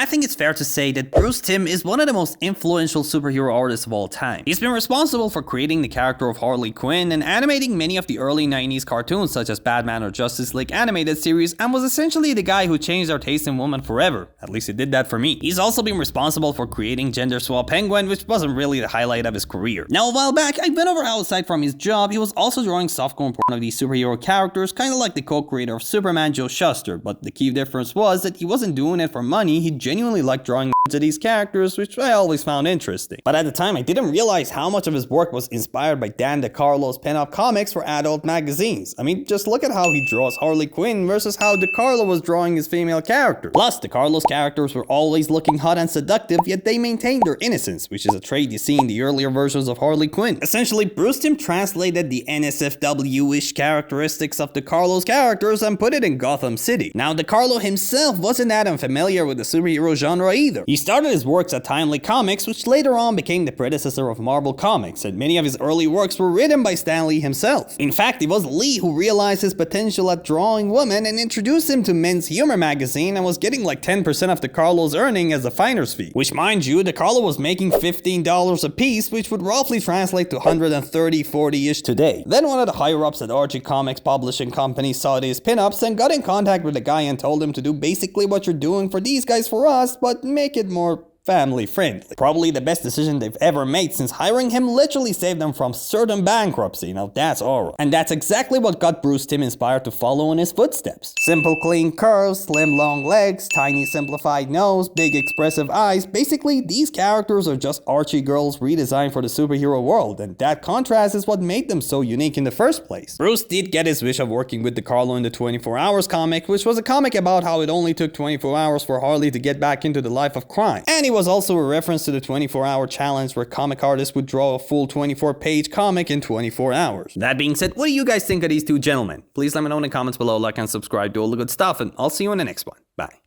I think it's fair to say that Bruce Timm is one of the most influential superhero artists of all time. He's been responsible for creating the character of Harley Quinn and animating many of the early 90s cartoons such as Batman or Justice League animated series, and was essentially the guy who changed our taste in women forever. At least he did that for me. He's also been responsible for creating Gender Swap Penguin, which wasn't really the highlight of his career. Now, a while back, I went over how aside from his job, he was also drawing softcore porn of these superhero characters, kind of like the co-creator of Superman, Joe Shuster, but the key difference was that he wasn't doing it for money. He genuinely liked drawing to these characters, which I always found interesting. But at the time, I didn't realize how much of his work was inspired by Dan DeCarlo's pinup comics for adult magazines. I mean, just look at how he draws Harley Quinn versus how DeCarlo was drawing his female character. Plus, DeCarlo's characters were always looking hot and seductive, yet they maintained their innocence, which is a trait you see in the earlier versions of Harley Quinn. Essentially, Bruce Timm translated the NSFW-ish characteristics of DeCarlo's characters and put it in Gotham City. Now, DeCarlo himself wasn't that unfamiliar with the superhero genre either. He started his works at Timely Comics, which later on became the predecessor of Marvel Comics, and many of his early works were written by Stan Lee himself. In fact, it was Lee who realized his potential at drawing women and introduced him to Men's Humor magazine and was getting like 10% of DeCarlo's earning as a finder's fee. Which, mind you, DeCarlo was making $15 a piece, which would roughly translate to $130-$140-ish today. Then one of the higher-ups at Archie Comics publishing company saw these pinups and got in contact with the guy and told him to do basically what you're doing for these guys for us, but make it more family friendly. Probably the best decision they've ever made, since hiring him literally saved them from certain bankruptcy. Now that's aura. And that's exactly what got Bruce Timm inspired to follow in his footsteps. Simple clean curves, slim long legs, tiny simplified nose, big expressive eyes. Basically, these characters are just Archie girls redesigned for the superhero world, and that contrast is what made them so unique in the first place. Bruce did get his wish of working with DeCarlo in the 24 Hours comic, which was a comic about how it only took 24 hours for Harley to get back into the life of crime. And it was also a reference to the 24-hour challenge where comic artists would draw a full 24-page comic in 24 hours. That being said, what do you guys think of these two gentlemen? Please let me know in the comments below, like and subscribe, do all the good stuff, and I'll see you in the next one. Bye.